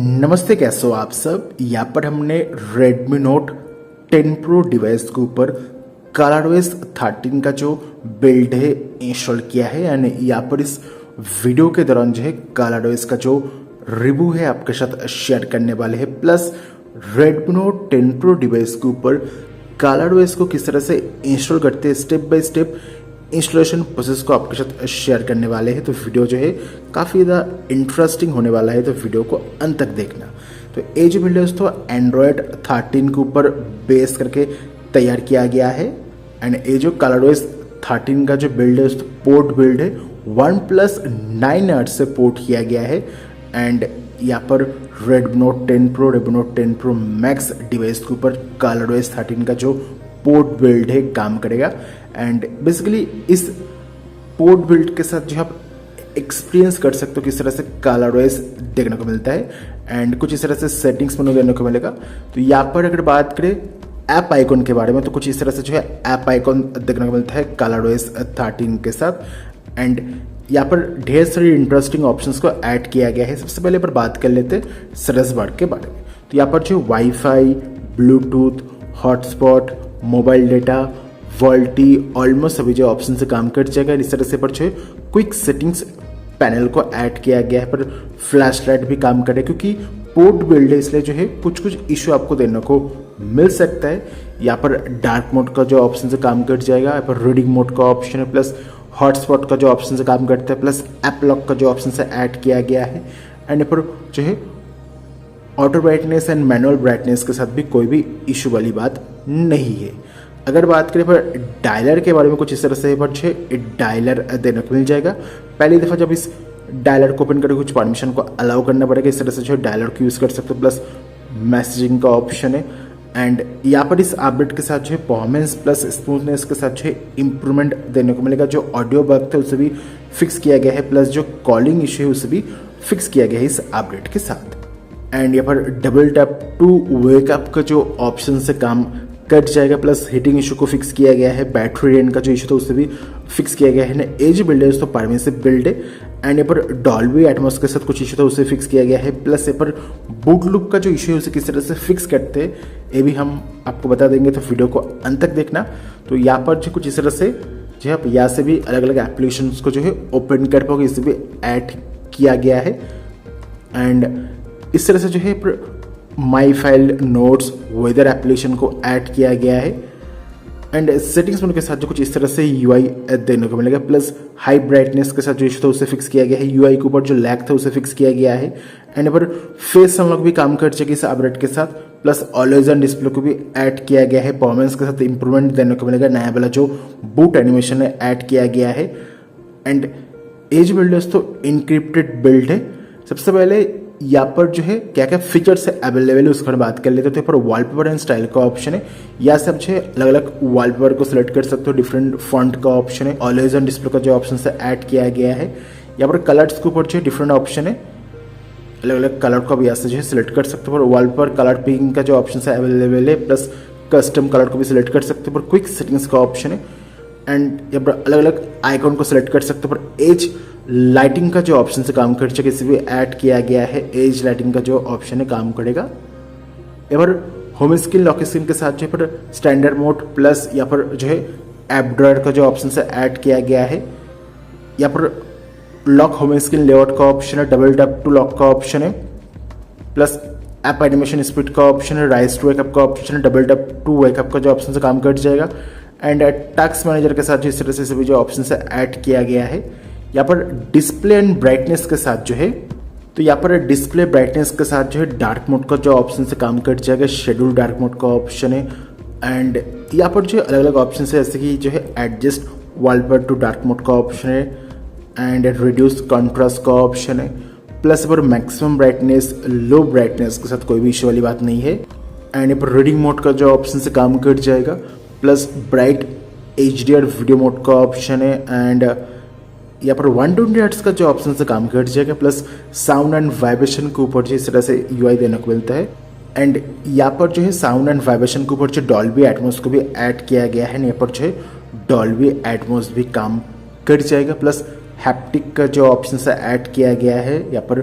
नमस्ते, कैसे हो आप सब। यहाँ पर हमने Redmi Note 10 Pro डिवाइस के ऊपर ColorOS 13 का जो बिल्ड है इंस्टॉल किया है। एंड यहाँ पर इस वीडियो के दौरान जो है ColorOS का जो रिव्यू है आपके साथ शेयर करने वाले हैं। Plus Redmi Note 10 Pro device के ऊपर ColorOS को किस तरह से इंस्टॉल करते हैं, step by step installation process को आपके साथ शेयर करने वाले हैं। तो वीडियो जो है काफ़ी ज़्यादा इंटरेस्टिंग होने वाला है, तो वीडियो को अंत तक देखना। तो ये जो वीडियो तो एंड्रॉयड 13 के ऊपर बेस करके तैयार किया गया है। एंड ये जो ColorOS 13 का जो बिल्ड है तो पोर्ट बिल्ड है, OnePlus 9 से पोर्ट किया गया है। एंड यहाँ पर Redmi Note 10 Pro, Redmi Note 10 Pro Max device के ऊपर ColorOS 13 का जो पोर्ट बिल्ड है काम करेगा। एंड बेसिकली इस पोर्ट बिल्ड के साथ जो आप एक्सपीरियंस कर सकते हो किस तरह से ColorOS देखने को मिलता है एंड कुछ इस तरह से सेटिंग्स में देखने को मिलेगा। तो यहाँ पर अगर बात करें ऐप आइकॉन के बारे में, तो कुछ इस तरह से जो है ऐप आइकॉन देखने को मिलता है ColorOS 13 के साथ। एंड यहाँ पर ढेर सारी इंटरेस्टिंग ऑप्शंस को ऐड किया गया है। सबसे पहले पर बात कर लेते हैं सर्च बार के बारे में। तो यहाँ पर जो WiFi, Bluetooth, hotspot, mobile data, VoLTE, almost सभी जो ऑप्शन से काम कर जाएगा। इस तरह से पर जो क्विक सेटिंग्स पैनल को ऐड किया गया है। पर फ्लैश लाइट भी काम करे क्योंकि पोर्ट बिल्ड है, इसलिए जो है कुछ इशू आपको देने को मिल सकता है। यहाँ पर डार्क मोड का जो ऑप्शन से काम कर जाएगा, यहाँ पर रीडिंग मोड का ऑप्शन है, प्लस हॉटस्पॉट का जो ऑप्शन से काम करता है, प्लस ऐप लॉक का जो ऑप्शन से ऐड किया गया है। एंड यहाँ पर जो है auto brightness and manual brightness के साथ भी कोई भी इशू वाली बात नहीं है। अगर बात करें पर डायलर के बारे में, कुछ इस तरह से पर डायलर देने को मिल जाएगा। पहली दफ़ा जब इस डायलर को ओपन करके कुछ परमिशन को अलाउ करना पड़ेगा। इस तरह से जो डायलर को यूज़ कर सकते हो, प्लस मैसेजिंग का ऑप्शन है। एंड यहाँ पर इस अपडेट के साथ जो है परफॉर्मेंस प्लस स्मूथनेस के साथ जो है इंप्रूवमेंट देने को मिलेगा। जो ऑडियो बग थे उसे भी फिक्स किया गया है, प्लस जो कॉलिंग इशू है उसे भी फिक्स किया गया है इस अपडेट के साथ। एंड यहाँ पर डबल टैप टू वेकअप का जो ऑप्शन से काम कट जाएगा, प्लस हीटिंग इशू को फिक्स किया गया है। बैटरी ड्रेन का जो इशू था उसे भी फिक्स किया गया है। एज बिल्ड है तो परमिसिव बिल्ड है। एंड यहाँ पर डॉल्बी एटमॉस के साथ कुछ इशू था उसे फिक्स किया गया है। प्लस यहाँ पर बूट लुक का जो इशू है उसे किस तरह से फिक्स करते हैं ये भी हम आपको बता देंगे, तो वीडियो को अंत तक देखना। तो यहाँ पर जो कुछ इस तरह से जो है आप यहाँ से भी अलग अलग एप्लीकेशन को जो है ओपन कर पाओगे, इसे भी ऐड किया गया है। एंड इस तरह से जो है my file, notes, weather application को ऐड किया गया है। एंड सेटिंग्स मोड के साथ जो कुछ इस तरह से यूआई देने को मिलेगा, प्लस हाई ब्राइटनेस के साथ जो इशू था उसे फिक्स किया गया है। यूआई के ऊपर जो लैग था उसे फिक्स किया गया है। एंड यहाँ पर फेस अनलॉक भी काम कर जाएगी इस अपडेट के साथ, प्लस ऑलवेज ऑन डिस्प्ले को भी ऐड किया गया है। परफॉर्मेंस के साथ इंप्रूवमेंट देने को मिलेगा। नया वाला जो बूट एनिमेशन है ऐड किया गया है। एंड एज बिल्ड तो इनक्रिप्टेड बिल्ड है। सबसे पहले यहाँ पर जो है क्या क्या फीचर्स है अवेलेबल है उसके बारे में बात कर लेते हैं। तो यहाँ पर वॉलपेपर एंड स्टाइल का ऑप्शन है। यहाँ से आप जो है अलग अलग वॉलपेपर को सिलेक्ट कर सकते हो। डिफरेंट फॉन्ट का ऑप्शन है। ऑलवेज ऑन डिस्प्ले का जो ऑप्शन से ऐड किया गया है। यहाँ पर कलर्स के ऊपर जो है डिफरेंट ऑप्शन है, अलग अलग कलर को भी यहाँ से जो है सिलेक्ट कर सकते हो। और वॉलपेपर कलर पिकिंग का जो ऑप्शन है अवेलेबल है, प्लस कस्टम कलर को भी सिलेक्ट कर सकते हो। पर क्विक सेटिंग्स का ऑप्शन है। एंड यहाँ पर अलग अलग आइकॉन को सिलेक्ट कर सकते हो। पर एज लाइटिंग का जो ऑप्शन से काम कर सके इसे भी ऐड किया गया है। एज लाइटिंग का जो ऑप्शन है काम करेगा। यहाँ पर होम स्क्रीन, लॉक स्क्रीन के साथ जो पर स्टैंडर्ड मोड, प्लस यहाँ पर जो है ऐप ड्रॉयर का जो ऑप्शन से ऐड किया गया है। यहाँ पर लॉक होम स्क्रीन लेआउट का ऑप्शन है। डबल टैप टू लॉक का ऑप्शन है, प्लस ऐप एनिमेशन स्पीड का ऑप्शन है। राइज टू वेकअप का ऑप्शन है। डबल टैप टू वेकअप का जो ऑप्शन से काम कर जाएगा। एंड टास्क मैनेजर के साथ जो इस तरह से सभी जो ऑप्शन से ऐड किया गया है। यहाँ पर डिस्प्ले एंड ब्राइटनेस के साथ जो है, तो यहाँ पर डिस्प्ले ब्राइटनेस के साथ जो है डार्क मोड का जो ऑप्शन से काम कर जाएगा। शेड्यूल डार्क मोड का ऑप्शन है। एंड यहाँ पर जो अलग अलग ऑप्शन है जैसे कि जो है adjust wallpaper to dark mode का ऑप्शन है। एंड रिड्यूस कॉन्ट्रास्ट का ऑप्शन है। प्लस पर मैक्सिमम ब्राइटनेस, लो ब्राइटनेस के साथ कोई भी इशू वाली बात नहीं है। एंड यहाँ पर रीडिंग मोड का जो ऑप्शन से काम कर जाएगा, plus bright HDR video mode का ऑप्शन है। एंड यहाँ पर 120 हर्ट्ज का जो ऑप्शन से काम कर जाएगा, प्लस साउंड एंड वाइब्रेशन के ऊपर जो इस तरह से UI देने को मिलता है। एंड यहाँ पर जो है साउंड एंड वाइब्रेशन के ऊपर जो डॉल्बी एटमॉस को भी ऐड किया गया है। यहाँ पर जो है डॉल्बी एटमॉस भी काम कर जाएगा, प्लस हैप्टिक का जो ऑप्शन से ऐड किया गया है। यहाँ पर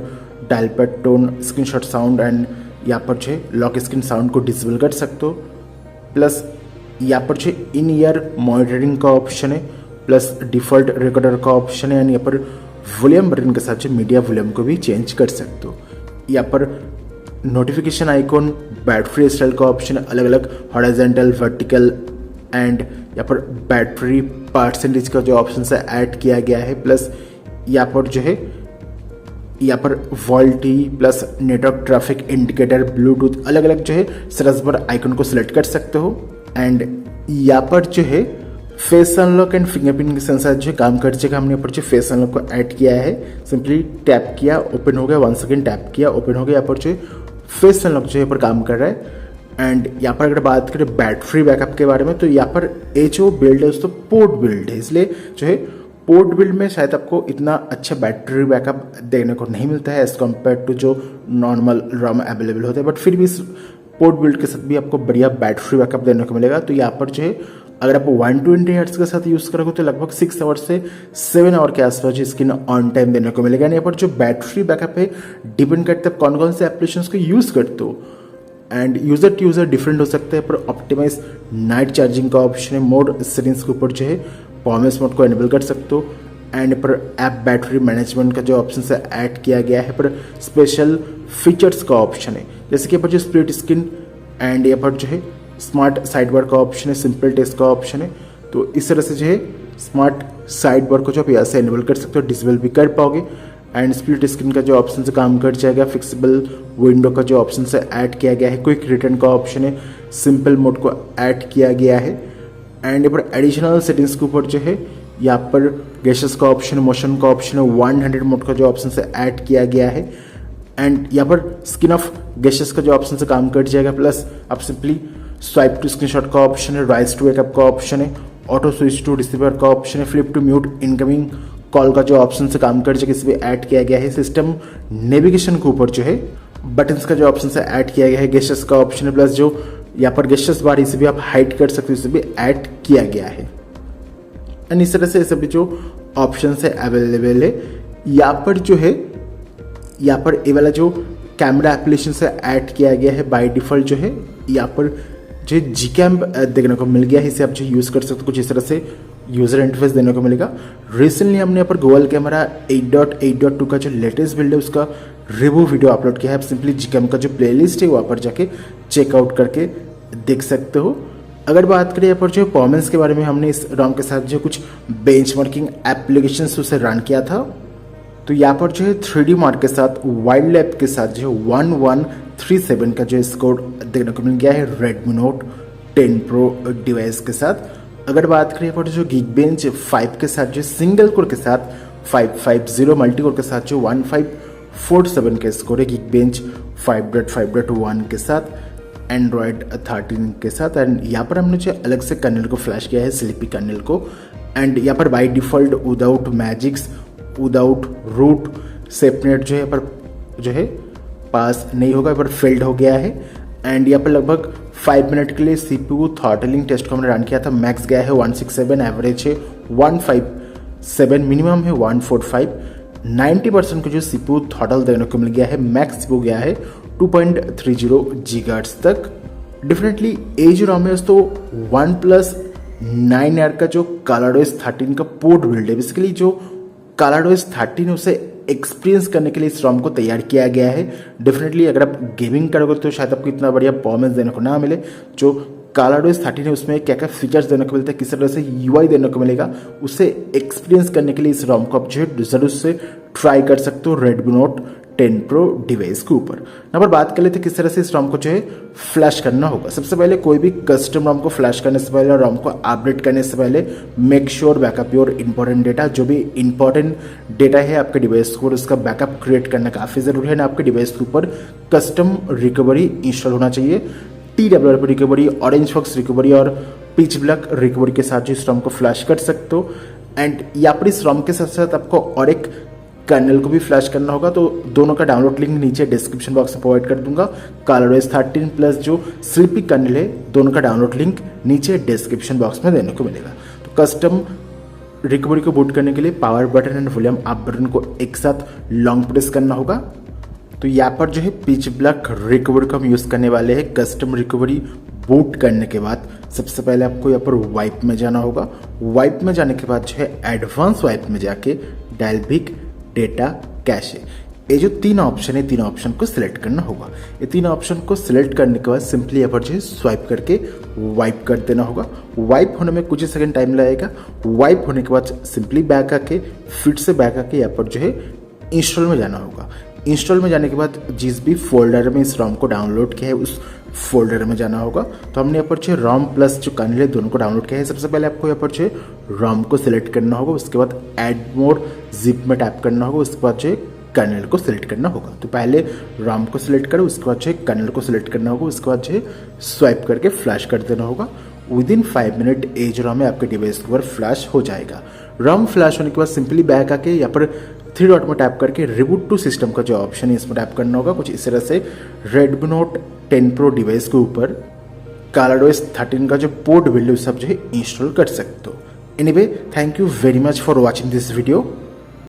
dial pad tone, screenshot sound and यहाँ पर जो है लॉक स्क्रीन साउंड को डिसेबल कर सकते हो। प्लस यहाँ पर जो इन ईयर मॉनिटरिंग का ऑप्शन है, प्लस डिफ़ॉल्ट रिकॉर्डर का ऑप्शन है एंड यहाँ पर वॉल्यूम बटन के साथ जो मीडिया वॉल्यूम को भी चेंज कर सकते हो। यहाँ पर नोटिफिकेशन आइकॉन, बैटरी स्टाइल का ऑप्शन है, अलग अलग हॉरिजॉन्टल, वर्टिकल एंड यहाँ पर बैटरी परसेंटेज का जो ऑप्शन है ऐड किया गया है। प्लस यहाँ पर जो है यहाँ पर VoLTE plus network traffic indicator, Bluetooth, अलग अलग जो है सर्च बार आइकन को सिलेक्ट कर सकते हो। एंड यहाँ पर जो है फेस अनलॉक एंड फिंगरप्रिंट के सेंसर जो काम कर जाएगा। हमने यहाँ पर जो फेस अनलॉक को ऐड किया है, सिंपली टैप किया ओपन हो गया, 1 सेकेंड टैप किया ओपन हो गया। यहाँ पर जो फेस अनलॉक जो यहाँ पर काम कर रहा है। एंड यहाँ पर अगर बात करें बैटरी बैकअप के बारे में, तो यहाँ पर ये जो बिल्ड है उसको पोर्ट बिल्ड है, इसलिए जो है पोर्ट बिल्ड में शायद आपको इतना अच्छा बैटरी बैकअप देने को नहीं मिलता है एज कम्पेयर टू जो नॉर्मल रॉम अवेलेबल होते हैं, बट फिर भी इस पोर्ट बिल्ड के साथ भी आपको बढ़िया बैटरी बैकअप देने को मिलेगा। तो यहाँ पर जो है अगर आप 120 हर्ट्ज के साथ यूज़ करोगे तो लगभग 6 आवर से 7 आवर के आसपास स्क्रीन ऑन टाइम देने को मिलेगा। यहाँ पर जो बैटरी बैकअप है डिपेंड करता है कौन कौन से एप्लीकेशंस को यूज़ करते हो and user to user different हो सकता है। पर ऑप्टिमाइज नाइट चार्जिंग का ऑप्शन है, मोड सेटिंग्स के ऊपर जो है परफॉर्मेंस मोड को एनेबल कर सकते हो। एंड पर ऐप बैटरी मैनेजमेंट का जो ऑप्शन है ऐड किया गया है, पर स्पेशल फीचर्स का ऑप्शन है, जैसे कि यहाँ पर जो स्प्लिट स्क्रीन एंड यहाँ पर जो है स्मार्ट साइड बार का ऑप्शन है, सिंपल टेस्ट का ऑप्शन है। तो इस तरह से जो है स्मार्ट साइड बार को जो आप यहाँ से एनेबल कर सकते हो, डिसेबल भी कर पाओगे। एंड स्प्लिट स्क्रीन का जो ऑप्शन से काम कर जाएगा, फिक्सिबल विंडो का जो ऑप्शन से ऐड किया गया है, क्विक रिटर्न का ऑप्शन है, सिंपल मोड को ऐड किया गया है। एंड यहाँ पर एडिशनल सेटिंग्स के ऊपर जो है यहाँ पर गेस्चर्स का ऑप्शन, मोशन का ऑप्शन है, 100 मोड का जो ऑप्शन से ऐड किया गया है। एंड यहाँ पर स्किन ऑफ गेस्चर्स का जो ऑप्शन से काम कर जाएगा। प्लस आप सिंपली स्वाइप टू स्क्रीनशॉट का ऑप्शन है, राइज टू वेकअप का ऑप्शन है, ऑटो स्विच टू रिसीवर का ऑप्शन है, flip to mute incoming call का जो ऑप्शन से काम कर जाएगा, इसमें ऐड किया गया है। सिस्टम नेविगेशन के ऊपर जो है बटन्स का जो ऑप्शन से ऐड किया गया है, गेस्चर्स का ऑप्शन है, प्लस जो यहाँ पर गेस्चर्स बार इसे भी आप हाइड कर सकते हो, इसे भी ऐड किया गया है। एंड इस तरह से सभी जो ऑप्शन है अवेलेबल है। यहाँ पर जो है यहाँ पर ये वाला जो कैमरा एप्लीकेशन से ऐड किया गया है, बाय डिफॉल्ट जो है यहाँ पर जो जी कैम देखने को मिल गया है, इसे आप जो यूज़ कर सकते हो। कुछ इस तरह से यूज़र इंटरफेस देने को मिलेगा। रिसेंटली हमने यहाँ पर गूगल कैमरा 8.8.2 का जो लेटेस्ट बिल्ड है उसका रिव्यू वीडियो अपलोड किया है। आप सिंपली जी कैम का जो प्लेलिस्ट है वहाँ पर जाके चेकआउट करके देख सकते हो। अगर बात करें यहाँ पर जो परफॉर्मेंस के बारे में, हमने इस रॉम के साथ जो कुछ बेंचमार्किंग एप्लीकेशंस उसे रन किया था। तो यहाँ पर जो है 3D मार्क के साथ, वाइल्ड लैब के साथ जो है 1137 का जो स्कोर देखने को मिल गया है Redmi Note 10 Pro डिवाइस के साथ। अगर बात करें यहाँ पर जो Geekbench 5 के साथ जो सिंगल कोर के साथ 550 मल्टी कोर के साथ जो 1547 का स्कोर है Geekbench 5.5.1 के साथ, Android 13 के साथ। एंड यहाँ पर हमने जो अलग से कर्नल को फ्लैश किया है, स्लीपी कर्नल को। एंड यहाँ पर by default without Magisk, without root सेपनेट जो है पर जो है पास नहीं होगा, पर फेल्ड हो गया है। एंड यहाँ पर लगभग 5 मिनट के लिए CPU थ्रॉटलिंग टेस्ट को हमने रन किया था। मैक्स गया है 167, एवरेज है 157, मिनिमम है 145। 90% का जो CPU थ्रॉटल देने को मिल गया है। मैक्स CPU गया है 2.30 GHz तक। डिफरेंटली एज रॉम है तो OnePlus 9R का जो ColorOS 13 का पोर्ट बिल्ड है। बेसिकली जो ColorOS 13 है उसे एक्सपीरियंस करने के लिए इस रॉम को तैयार किया गया है। डेफिनेटली अगर आप गेमिंग करोगे तो शायद आपको इतना बढ़िया परफॉर्मेंस देने को ना मिले। जो ColorOS 13 है उसमें क्या क्या फीचर्स देने को मिलते हैं, किस तरह से UI देने को मिलेगा, उसे एक्सपीरियंस करने के लिए इस रॉम को आप जो है जरूर से ट्राई कर सकते हो Redmi Note 10 Pro डिवाइस के ऊपर। यहाँ पर बात कर लेते हैं किस तरह से इस रॉम को जो है फ्लैश करना होगा। सबसे पहले कोई भी कस्टम रॉम को फ्लैश करने से पहले, रॉम को अपडेट करने से पहले make sure backup your important data. जो भी इंपॉर्टेंट डेटा है आपके डिवाइस को, उसका बैकअप क्रिएट करना काफ़ी ज़रूरी है ना। आपके डिवाइस के ऊपर कस्टम रिकवरी इंस्टॉल होना चाहिए। TWRP recovery, orange fox recovery और पिच ब्लैक रिकवरी के साथ जो इस रॉम को फ्लैश कर सकते हो। एंड यहाँ पर इस रॉम के साथ साथ आपको और एक कर्नल को भी फ्लैश करना होगा, तो दोनों का डाउनलोड लिंक नीचे डिस्क्रिप्शन बॉक्स में प्रोवाइड कर दूंगा। ColorOS 13 प्लस जो स्लीपी कर्नल है, दोनों का डाउनलोड लिंक नीचे डिस्क्रिप्शन बॉक्स में देने को मिलेगा। तो कस्टम रिकवरी को बूट करने के लिए power button and volume up button को एक साथ लॉन्ग प्रेस करना होगा। तो यहाँ पर जो है पिच ब्लॉक रिकवरी को हम यूज़ करने वाले हैं। कस्टम रिकवरी बूट करने के बाद सबसे पहले आपको यहाँ पर वाइप में जाना होगा। वाइप में जाने के बाद जो है एडवांस वाइप में जाके डायलबिग डेटा कैशे, ये जो तीन ऑप्शन है, तीन ऑप्शन को सिलेक्ट करना होगा। ये तीन ऑप्शन को सिलेक्ट करने के बाद सिंपली यहाँ पर जो है स्वाइप करके वाइप कर देना होगा। वाइप होने में कुछ ही सेकंड टाइम लगेगा। वाइप होने के बाद सिंपली बैक आके फिर से बैक आके यहाँ पर जो है इंस्टॉल में जाना होगा। इंस्टॉल में जाने के बाद जिस भी फोल्डर में इस रॉम को डाउनलोड किया है उस फोल्डर में जाना होगा। तो हमने यहाँ पर जो रॉम प्लस जो कर्नेल है दोनों को डाउनलोड किया है। सबसे पहले आपको यहाँ पर जो है रॉम को सिलेक्ट करना होगा, उसके बाद ऐड मोर जिप में टैप करना होगा, उसके बाद जो है कर्नेल को सिलेक्ट करना होगा। तो पहले रॉम को सिलेक्ट करो, उसके बाद जो है कर्नेल को सिलेक्ट करना होगा, उसके बाद जो है स्वाइप करके फ्लैश कर देना होगा। विदिन 5 मिनट ये जो रॉम है आपके डिवाइस के ऊपर फ्लैश हो जाएगा। रॉम फ्लैश होने के बाद सिंपली बैक आके यहाँ पर 3 डॉट में टैप करके रिबूट टू सिस्टम का जो ऑप्शन है इसमें टैप करना होगा। कुछ इस तरह से रेडमी नोट 10 प्रो डिवाइस के ऊपर ColorOS 13 का जो पोर्ट बिल्ड है सब जो है इंस्टॉल कर सकते हो। Anyway, thank you very much for watching this video.